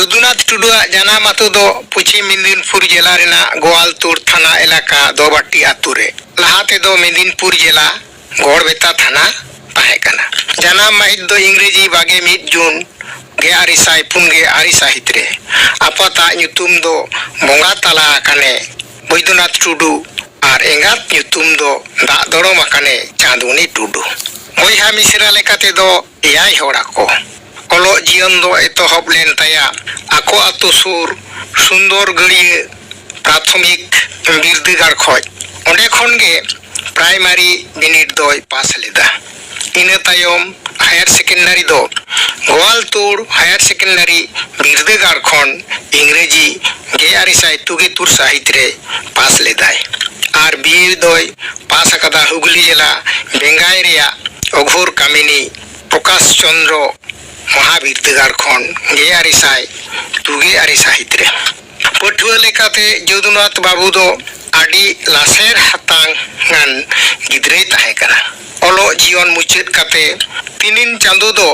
যদুনাথ টুডুয়াᱜ জানাম আতো ᱫᱚ পশ্চিম মেদিনীপুর জেলা রেনাᱜ গোয়ালতোড় থানা এলাকা দোবাটি আতো রে। লাহা তেদো মেদিনীপুর জেলা গড়বেতা থানা তাহে কানা। জানাম মাহিত ᱫᱚ ইংরেজি 21 জুন 1994 সাহিত রে। আপাতা nyutum ᱫᱚ বঙ্গা তালা আকানে বৈদ্যনাথ টুডু আর এঙ্গাত nyutum ᱫᱚ দাগ দড়ম আকানে চাঁদমণি টুডু। বইহা মিসরা লেকাতে ᱫᱚ 7 হড় আকো। অলক জীবন ᱫᱚ এতহব লেন তায়া আকো আতো সুর সুন্দর গড়িয়ে প্রাথমিক বিরদাᱹᱜᱟᱲ খoj অঁᱰᱮ ᱠᱷᱚᱱ ᱜᱮ প্রাইমারি বিনিড দই পাস লেদা। ইনা তায়ম হায়ার সেকেন্ডারি ᱫᱚ গোয়ালতোড় হায়ার সেকেন্ডারি বিরদাᱹᱜᱟᱲ ᱠᱷᱚᱱ ইংরেজি 1973 সাহিত রে পাস লেদায়। আর বিএ দই পাস আকাদা হুগলি জেলা বেঙ্গাই রেয়া অঘোর কামিনী প্রকাশ চন্দ্র মহাবিরদাᱹᱜᱟᱲ ᱠᱷᱚᱱ 1992 সাহিত রে। পটুয়া লেকাতে যদুনাথ বাবু ᱫᱚ আডি লাসের হাতাং গান গিদ্রাই তাহে কানা। অলক জীবন মুচাᱹদ কাতে 3 চাঁদো ᱫᱚ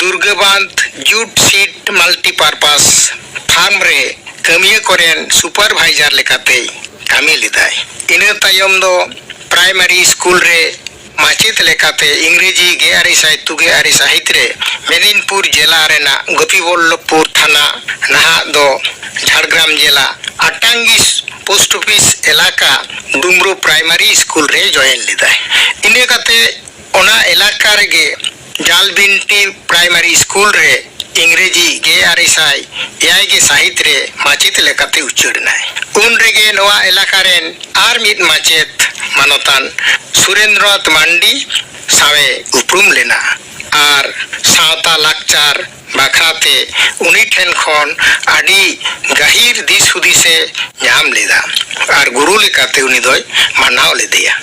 দুর্গাবান্ধ জুট সিট মাল্টিপারপাস ফার্ম রে কামিয়া করেন সুপারভাইজার লেকাতে কামি লেদায়। ইনা তায়ম ᱫᱚ প্রাইমারি স্কুল রে মাচেত লেকাতে ইংরেজি 1992 সাহিত রে মেদিনীপুর জেলা রেনা গোপীবল্লভপুর থানা নাহা ᱫᱚ ঝাড়গ্রাম জেলা আটাঙ্গিস পোস্ট অফিস এলাকা ডুমরু প্রাইমারি স্কুল রে জয়েন লেদায়। ইনা কাতে ওনা এলাকা রেগে জালবিনটি প্রাইমারি স্কুল রে ইংরেজি 1901 সাহিত রে মাচেত লেকাতে উচ্চারণায়। উন রেগে নোয়া এলাকা রেন আর মিদ মাচেত মানতান সুরেন্দ্রনাথ মান্ডি সাবে উপরুম লেনা। আর সাঁওতা লাকচার বাখরাতে উনি ঠেন খন আডি গাহির দিস হুদিসে ᱧᱟᱢ লেদা। আর গুরু লেকাতে উনি দই মানাও লেদিয়া।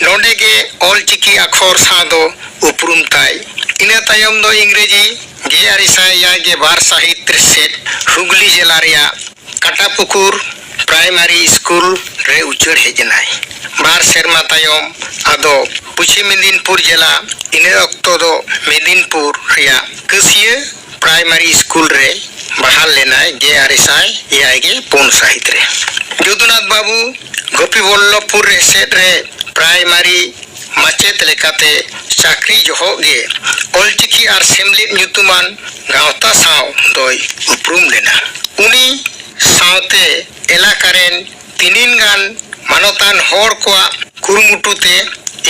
নডে গে অলচিকি আখর সাঁ ᱫᱚ উপরুম তাই। ইনা তায়ম ᱫᱚ ইংরেজি 1902 সাহিত সেট হুগলি জেলা রেয়া কাটাপুকুর প্রাইমারি স্কুল রে উচ্চার হেজনাই। 2 সেরমা তায়ম আদো পশ্চিম মেদিনীপুর জেলা ইনা অক্তো ᱫᱚ মেদিনীপুর রেয়া কাসিয়া প্রাইমারি স্কুল রে বাহাল লেনাই 1904 সাহিত রে। যদুনাথ বাবু গোপীবল্লভপুর রে সেট রে প্রাইমারি মাচেত লেকাতে চাকরি জহ গে অলচিকি আর সেমলিত nyutuman গাঁওতা সাও দই উপরুম লেনা। উনি সাঁওতে এলাকারেন 3 গান মানতান হড় কোয়া কুরুমুটুতে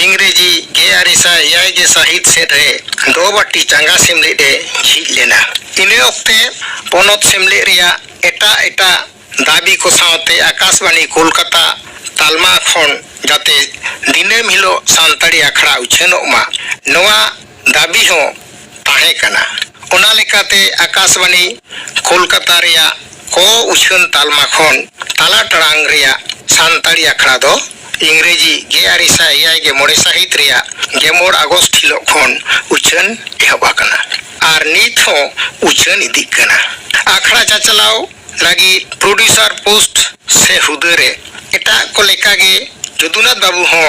ইংরেজি 1901 সাহিত সেট রে দোবাটি চাঙ্গা সেমলিত রে ঝিজ লেনা। ইনে অক্তে পনত সেমলিত রেয়া এটা এটা দাবি কো সাঁওতে আকাশবাণী কলকাতা তালমা খন যাতে দিনেম হিলো সান্তাড়ি আখড়া উচ্ছেনক মা নোয়া দাবি হো তাহে কানা। ওনা লেকাতে আকাশবাণী কলকাতা রেয়া কো উচ্ছন তালমা খন তালা টাড়াং রেয়া সান্তাড়ি আখড়া ᱫᱚ ইংরেজি 1901 সাহিত রেয়া 11 আগস্ট হিলো খন উচ্ছন এহব আকানা। আর নিত হো উচ্ছন ইদিক কানা। আখড়া চাচালাও লাগি প্রোডিউসার পোস্ট সে হুদে রে এটা কো লেকা গে যদুনাথ বাবু হো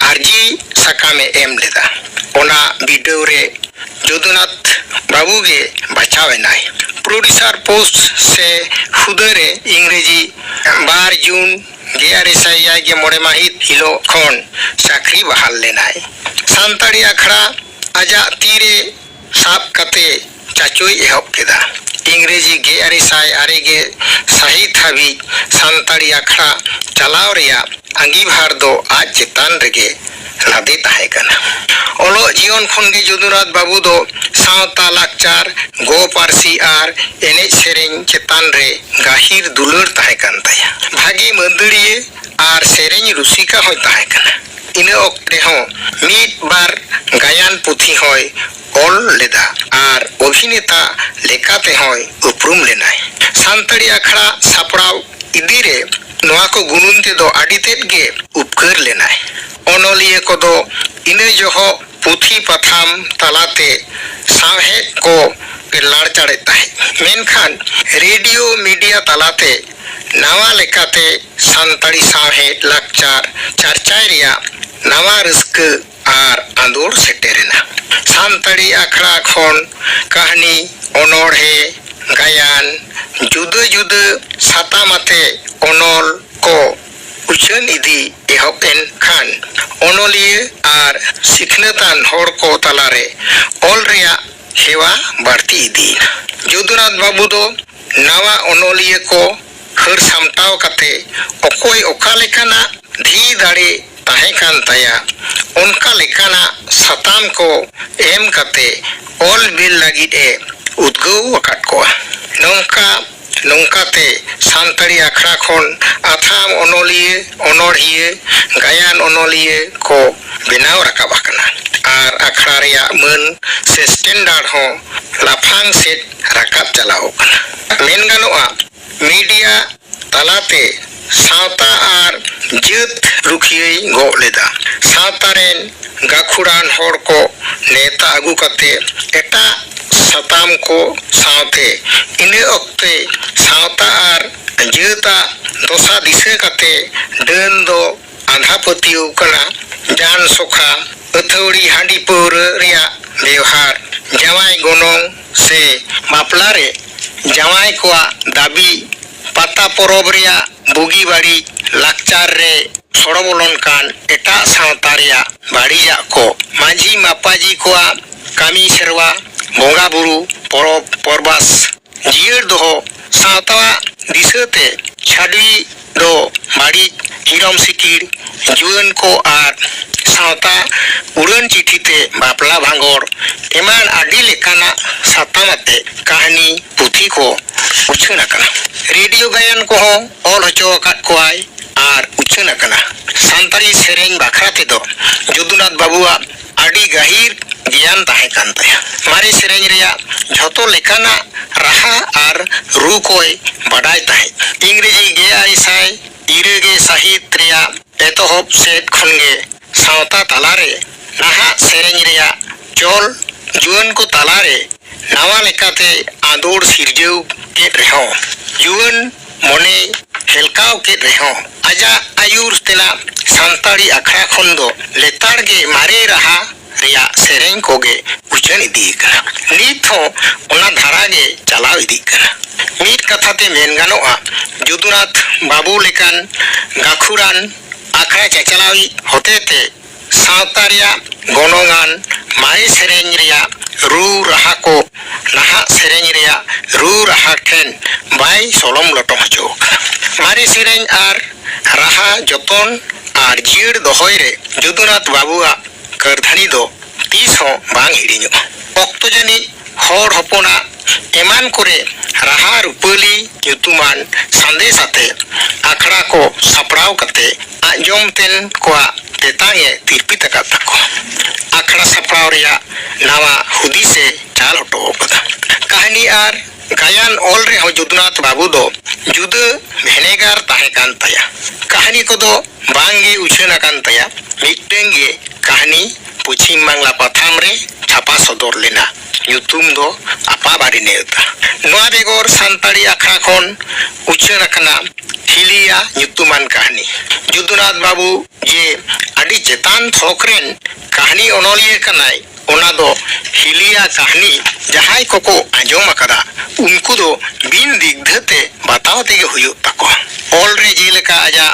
আরজি সাকামে এম লেদা। ওনা ভিডিও রে যদুনাথ বাবু গে বাঁচাওয়ে নাই। প্রোডিউসার পোস্ট সে হুদে রে ইংরেজি 12 জুন 1901 মাহিত হিলো খন চাকরি বাহাল লেনাই। সান্তাড়ি আখড়া আজা তীরে সাব কাতে চাচুই এহব কেদা। ইংরেজি 1902 সাহিত হাবি সান্তাড়ি আখড়া চালাও রেয়া আঙ্গিভার ᱫᱚ আজ চেতান রেগে লাদে তাহে কানা। অলক জীবন খন গে যদুনাথ বাবু ᱫᱚ সাঁওতা লাকচার গো পারসি আর এনে সেরেñ চেতান রে গাহির দুলার তাহে কান তায়া। ভাগি মন্দড়িয়ে আর সেরেñ রুসিকা হয় তাহে কানা। ইনা অক্তে হো মিট বার গায়ান পুথি হয় অল লেদা আর অভিনেতা লেকাতে হয় উপরুম লেনাই। সান্তাড়ি আখড়া সাপড়াও ইদিরে নোয়া কো গুনুন তেদো আডিতেদ গে উপকার লেনাই। অনলিয়ে কদো ইনা জহ পুথি পাথাম তালাতে সাহেদ কো লাড় চাড়ে তাহে। মেনখান রেডিও মিডিয়া তালাতে নাওয়া লেকাতে সান্তাড়ি সাহেদ লাকচার চারচাই রেয়া নাওয়া রস্কা আর আন্দোড় সেটেরেনা। সান্তাড়ি আখড়া খন কাহানি অনড়হে গায়ান जुदा जुदा सातामाते ओनोल को उछन इदी एहबेन खान ओनोलिए आर सिखनतान होड़ को तलारे ओल रिया हेवा बढ़ती इदी जदुनाथ बाबू दो नवा ओनोलिए को हर सामटाव कते ओकोय ओका लेकाना धी दाड़े ताहे कान तया उनका लेकाना सताम को एम कते ओल बिल लगिद ए उद्गौ वकाट को नौका नौकाते सांतड़ी आखड़ा खन आथाम ओनोलिए ओनोड़िए गायन ओनोलिए को बेनाव रकाब आकना आर आखड़ा रिया मन से स्टैंडर्ड हो लाफांग सेट रकाब चलाओ मेन गानोआ मीडिया तलाते सावता आर जत रुखिये गो लेदा सावतारेन गाखुड़ान होड़ को नेता आगु कते एटा सताम को सावते इने ओक्ते सावता आर जता दोसा दिसे कते डन दो आधा पतियो कना जान सोखा अथौड़ी हांडी पौर रिया व्यवहार जवाई गोनोंग से मापला रे जवाई कोआ दाबी पाता परोब रिया बुगी बाड़ी लाकचार रे सोड़ो बोलन कान एटा सावता रिया बाड़ीजा को मांझी मापाजी कोआ कामी सेरवा बोंगा बुरु परोब परबास जियर दोहो सावता दिसते छाडवी दो बाड़ी हिरम सिकिर जुअन को आर सावता उड़न चिठीते बापला भांगोर एमान आडी लेकाना सातामाते कहानी पुथी को उछन अकना रेडियो गायन को ऑल हचो अकाट कोआय आर उछन अकना सांतारी सेरेंग बाखरा तेदो जदुनाथ बाबुआ आडी गहीर ज्ञान ताहे कान तया मारे सेरेंग रिया झोतो लेकाना राहा आर रू कोय बडाय ताहे इंग्रेजी गे आइसाय इरेगे साहित्य रिया एतोहब सेट खनगे सावता तालारे नाहा सेरेंग रिया चोल जुअन को तालारे नावा लेकाते आदोड़ सिरजेव के रहो जुअन मोने हेलकाव के रहो आजा आयुर तेला सांताड़ी अखड़ा खन दो लेताड़ गे मारे रहा रिया सेरेंग कोगे उचन इदी कना नीत हो ओना धारा गे चलाव इदी कना मीट कथाते मेन गानोआ जदुनाथ बाबू लेकान गाखुरान आखड़ा चचलावी होतेते सावता रिया गोनोंगान मारे सेरेंग रिया रू रहा को नाहा सेरेंग रिया रू रहा ठेन बाय सोलम लटम हचो मारे सेरेंग आर रहा जतन आर जीड़ दोहय रे जदुनाथ बाबुआ करधानी दो तीस हो बांग हिड़िñो ओक्तो जनी होड़ हपना एमान करे राहा रुपली युतुमान संदेश आते आखड़ा को सपड़ाव कते आजम तेन कोआ तेतांगे तिरपी तका तको आखड़ा सपड़ाव रिया नावा हुदी से चाल हटो कदा कहानी आर गायन ऑल रे हो जदुनाथ बाबू दो जुद भेनेगार ताहे कान तया कहानी को दो बांगे उछना कान तया मिटेंगे कहानी पश्चिम बांगला पथाम रे छापा सदर लेना युतुम दो आपा बाड़ी नेता नोआ बेगोर सांताड़ी आखड़ा खन उछन अकना हिलिया युतुमान कहानी जदुनाथ बाबू जे आडी चेतान थोकरेन कहानी ओनोलिए कनाय ओना दो हिलिया कहानी जहाय कोको आंजोम अकदा उनको दो बिन दिग्धते बताव तेगे हुयो ताको ऑल रे जेलेका आजा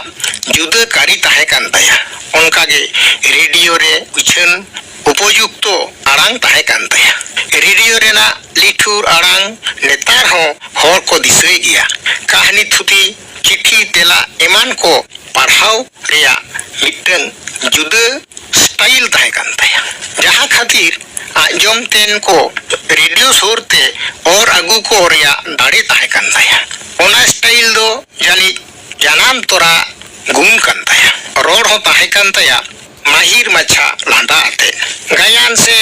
जुदा कारी ताहे कान तया उनका गे रेडियो रे उछन उपयुक्तो आड़ांग ताहे कान तया रेडियो रेना लिठुर आड़ांग नेतार हो होर को दिसय गिया कहानी थुती चिट्ठी तेला एमान को पढ़ाव रिया मिटन जुदा स्टाइल ताहे कान तया जहां खातिर आजम तेन को रेडियो सोरते और अगु को रिया दाड़े ताहे कान तया ओना स्टाइल दो जानी जानाम तोरा गुम कान तया रोड हो ताहे कान तया माहिर मच्छा लांदा आते गायन से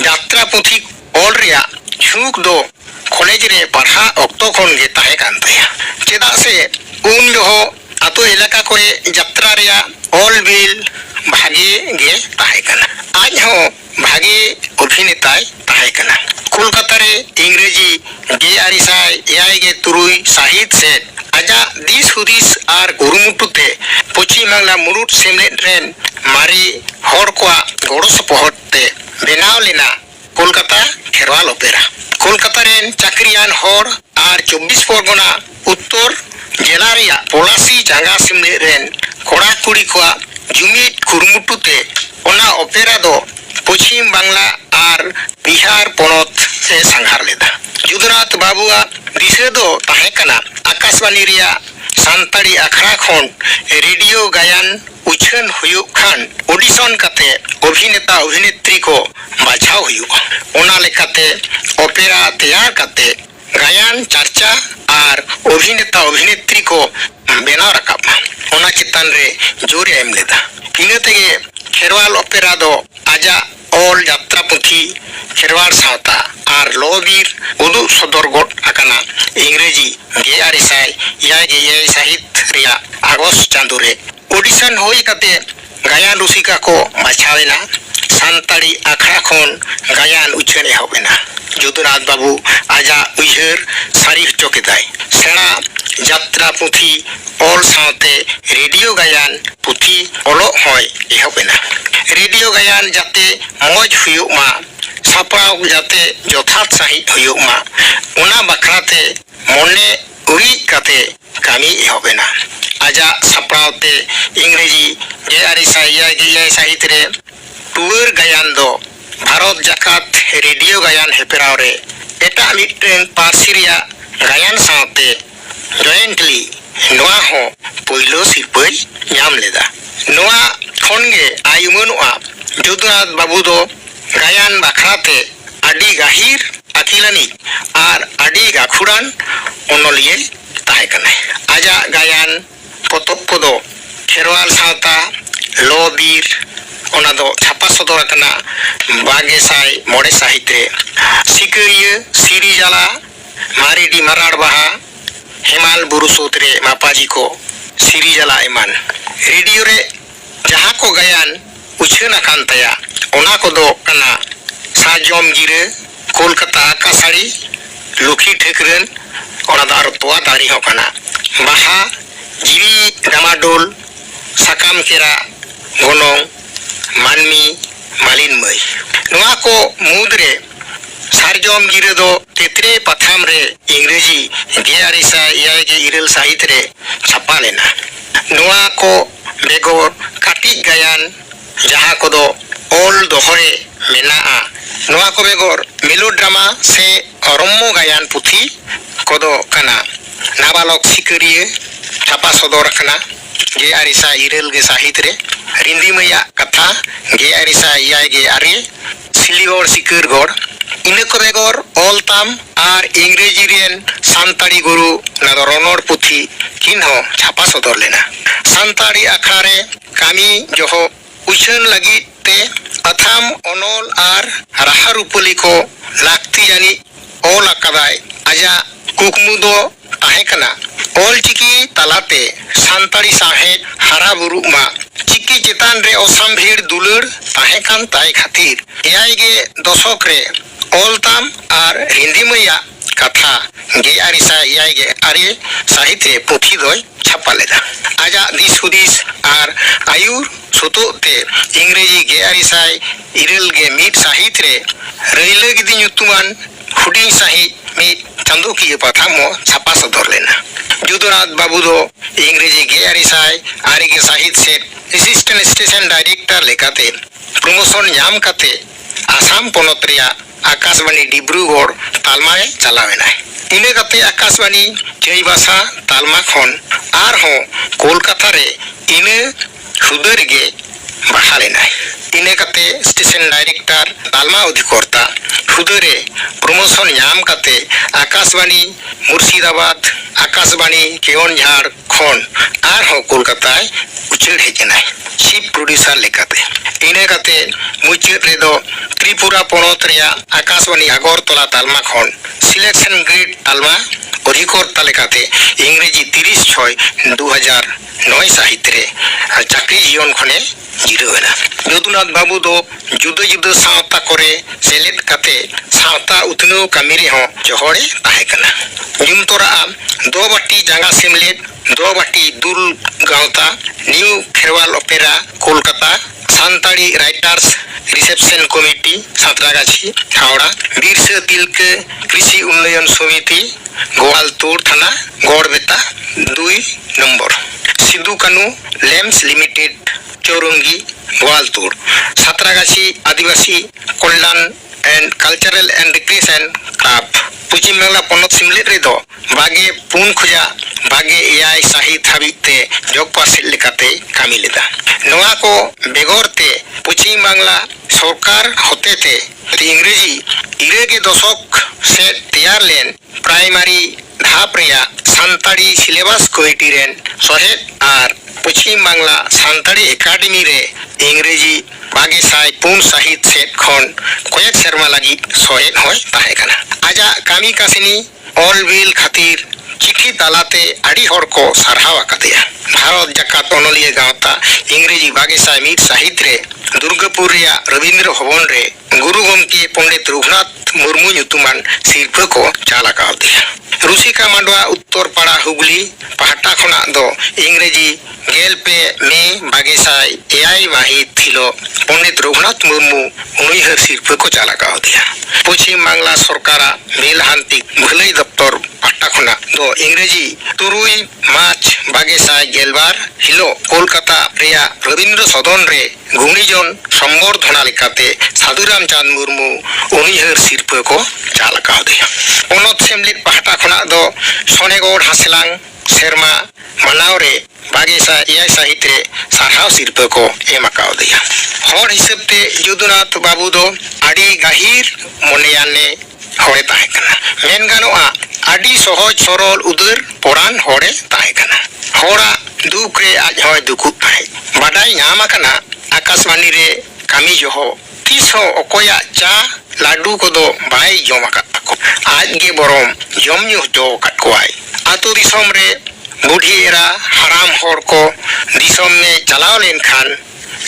यात्रा पुथी ऑल रिया छूक दो कॉलेज रे पढ़ा अक्तो खन गे ताहे कान तया चेदा से उन जो आतो इलाका करे यात्रा रिया ऑल बिल भागे गे ताहे काना आज हो भागे अभिनेताय ताहे काना कोलकाता रे इंग्रेजी गे आरिसाय एआई गे तुरुई साहित्य से आजा दिस हुदिस आर गुरुमुटुते पश्चिम बांगला मुरुट सेमलेट रेन मारी होड़ कोआ गोड़ो सपोहटे बेनाव लेना कोलकाता खेरवाल ओपेरा कोलकाता रेन चाकरियान हर आर 24 परगना उत्तर जिला रेया पलासी जांगा सिमले रेन कोड़ा कुड़ी को जुमिद कुरुमुटुते ओना ओपेरा दो पश्चिम बांग्ला आर बिहार पनत से संघार लेदा जुदनाथ बाबुआ दिशा दो ताहे कना आकाशवाणी रिया सानताड़ी अखड़ा खन रेडियो गायन उछन हुयुक खान ऑडिशन काते अभिनेता अभिनेत्री को बाछाव हुयुआ ओना लेकाते ओपेरा तैयार काते गायन चर्चा आर अभिनेता अभिनेत्री को बेनाव रकाबा ओना चितान रे जोर एम लेदा इना तेगे खेरवाल ओपेरा दो आजा ऑल यात्रा पुथी खेरवाल सावता आर लोबीर उदु सदर गोट आकाना इंग्रेजी गेआरिसाय याय साहित्य रिया आगस्ट चांदो रे ऑडिशन होई काते गायन रुसिका को बाछावेना सानताड़ी आखड़ा खन गायन उछन एहबेना जुदनाथ बाबू आजा उइहर सारी चोकेदाय सेना यात्रा पुथी ऑल सावते रेडियो गायन पुथी ओलो होय एहबेना रेडियो गायन जाते मौज हुयुक मा सापड़ाव जाते यथार्थ सहित हुयुक मा उना बखराते मने उरी काते कामी एहबेना आजा सापड़ावते इंग्रेजी गेआरिसाय साहित्य रे टूर गायन दो भारत जाकात रेडियो गायन हेपेराव रे एटा मिटन पार्सिरिया गायन सावते जॉइंटली नोआ हो पहिलो सिरपै नाम लेदा नोआ खनगे आयुमनुआ जुदनाथ बाबू दो गायन बाखराते आडी गाहिर आकिलानी आर आडी गाखुरान ओनलिये ताहे कनाय आजा गायन पतब को दो खेरवाल सावता लोबीर ओना दो छापा सदर कना बागेसाय मोड़े साहित्य सिकरिया सिरिजाला मारेडी मराड़ बाहा हेमाल बुरु सूत्रे मापाजी को सिरिजाला एमान रेडियो रे जहाँ को गायन उछन आकान तया ओना को दो कना साजम गिरे कोलकाता आकाशाड़ी लुखी ठेकरन ओना दार तोआ दारी हो कना बाहा जीवी डामाडोल साकाम केरा गोनों मानमी मालिन मई नोआ को मुद्रे सारजम गिरे दो तेतरे पथाम रे इंग्रेजी गेआरिसाय इरल साहित्य रे छापा लेना नोआ को बेगोर काटी गायन जहाँ को दो ऑल दोहरे मेना नोआ को बेगोर मेलोड्रामा से अरम्मो गायन पुथी को दो कना नाबालक सिकरिये छापा सदर कना गेआरिसाय इरल गे साहित्य रे रिंदी मैया कथा गेआरिसाय गे आरे सिलीगढ़ सिकरगढ़ इन को बेगोर ऑल ताम आर इंग्रेजी रेन सानताड़ी गुरु नादो रनोड़ पुथी किन हो छापा सदर लेना सानताड़ी आखड़ा रे कामी जोहो उछन लगी ते अथाम ओनोल आर राहा रुपली को लाक्ति जानी ऑल अकादाय आजा कुकमु दो ताहे कना ऑल चिकी तालाते सानताड़ी साहेब हारा बुरु मा चिकी चेतान रे ओसाम भीड़ दुलड़ ताहे कान ताई खातिर एआई गे दशक रे ऑल ताम आर हिंदी मैया कथा गेआरिसाय गे आरे साहित्य पुथी दोय छापा लेदा आजा दिस हुदिस आर आयुर सुतोते इंग्रेजी गेआरिसाय इरल गे मिट साहित्य रे रैले गिदी nyutuman हुडिंग साहित मिट चांदोकिया पाथामो छापा सदर लेना जुदनाथ बाबू दो इंग्रेजी गेआरिसाय आरे गे साहित्य से असिस्टेंट स्टेशन डायरेक्टर लेकाते प्रमोशन नाम काते आसाम पनत रिया आकाशवाणी डिब्रुगढ़ तालमा चलावेना इने काते आकाशवाणी जयबासा तालमा खन आर हो कोलकाता रे इने हुदर गे बाहालेना इने काते स्टेशन डायरेक्टर तालमा अधिकर्ता हुदरे प्रमोशन नाम काते आकाशवाणी मुर्शिदाबाद आकाशवाणी केवनझाड़ खन आर हो कोलकाता उचड़ हेजना चीफ प्रोड्यूसर लेकाते इने काते मुचाद रे दो त्रिपुरा पनत रिया आकाशवाणी आगरतला तालमा खन सिलेक्शन ग्रेड तालमा अधिकर्ता लेकाते इंग्रेजी 30/6/2009 साहित्य रे चाकरी जीवन खने जिरवेना जुदनाथ बाबू दो जुदा जुदा सावता करे सेलेद काते सावता उतनो कामी रे हो जोहड़े ताहे कना जुमतोरा दो बाटी जांगा सेमलेद दो बाटी दुल गावता new Kherwal opera Kolkata Santali writers reception committee Santragachi Howrah Birsa Tilka कृषि उन्नयन समिति गोवालतोड़ थाना Garhbeta 2 number Sidhu Kanu LAMPS limited Chowringhee Goaltore Santragachi आदिवासी कल्याण and cultural and recreation club Paschim Bangla पनत सिमलेट रेदो बागे पुन खुजा बागे एआई साहित हाबिते जगपासेट लेकाते कामी लेदा नोआ को बेगरते पश्चिम बांगला सरकार होतेते इंग्रेजी इरे के दशक से तैयार लेन प्राइमरी धाप रेया सानताड़ी सिलेबस कमिटी रेन सहेद आर पश्चिम बांगला सानताड़ी एकाडेमी रे इंग्रेजी बागे साय पुन साहित सेट खन कयेक सेरमा लगी सहेद होय ताहे कना आजा कामी कासिनी ऑल बिल खातिर चिठी तालाते आड़ी हर को सारहाव आकादेया भारत जाकात अनलिया गावता इंग्रेजी बागे साय मिट साहित रे दुर्गापुर रेया रविंद्र भवन रे गुरु गमके पंडित रघुनाथ मुर्मू ᱧᱩᱛᱩᱢᱟᱱ सिरफा को चाल आकादेया रुसिका मांडवा उत्तर पाड़ा हुगली पहाटा खना दो इंग्रेजी गेल पे मे बागे साय एआई माहित थिलो पंडित रघुनाथ मुर्मू उनहर सिरफा को चाल आकादेया पश्चिम बांगला सरकारा बेलहांति भलाई दप्तर पहाटा खना दो इंग्रेजी 3 मार्च बागे साय गेलबार हिलो कोलकाता रेया रविंद्र सदन रे गुणीजन संबर्धना लेकाते साधुराम चांद मुर्मू उनहर सिरफा को चाल आकादेया पनत सेमलेट पहाटा खना दो सोनेगौड़ हासलांग सेरमा मानाव रे बागे साय एआई साहित रे सारहाव सिरफा को एम आकादेया हर हिसाबते यदुनाथ बाबू दो आड़ी गाहिर मनेयाने होड़े ताहे कना मेन गानोआ आड़ी सहज सरल उदर परान होड़े ताहे कना होड़ा दुख रे आज होय दुखुत ताहे बाडाई नाम आकना आकाशवाणी रे कामी जोहो तीस हो अकोया चा लाडू को दो बाई जम आकात को आज गे बरम जम न्यू जो काट कोआई आतो दिसम रे बुढ़ी एरा हराम होड़ को दिसम में चलाव लेन खान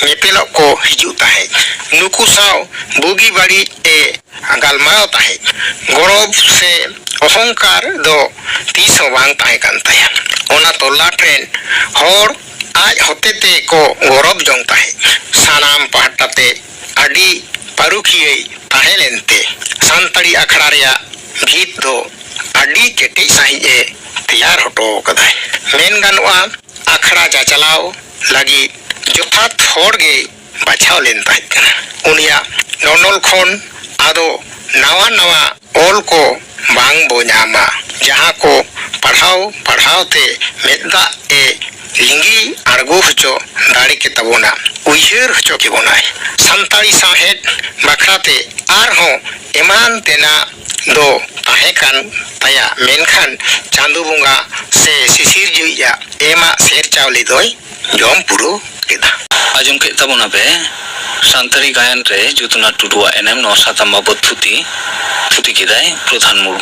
नेपेलो को हिजू ताहे नुकु साव बुगी बाड़ी ए गालमाव ताहे गौरव से अहंकार दो तीस बांग ताहे कान ताया ओना तोला ट्रेन होड़ आज होतेते को गौरव जंग ताहे सानाम पहाटाते आड़ी पारुखिये ताहे लेनते सानताड़ी अखड़ा रेया भीत दो आड़ी केटे साही ए तैयार हटो कदाय मेन गानोआ अखड़ा चाचलाव लगी जोथात होड़ गे बाछाव लेन ताहे कना उनिया नोनल खन आदो नवा नवा ओल को बांग बो नामा जहाँ को पढ़ाव ते मेदा ए लिंगी आड़गो हचो दाड़े के तबोना उइहर हचो के बोनाय सानताड़ी साहेद बाखराते आर हो एमान तेना दो ताहे कान ताया मेनखान चांदू बुंगा से सिसिर जुइया एमा सेर चावली दोय जम पुरो केदा आजम के तबोना पे सानताड़ी गायन रे जुतुना टुडुआ एनएम 9 सातम बाबत थुती केदाय प्रधान मुर्मू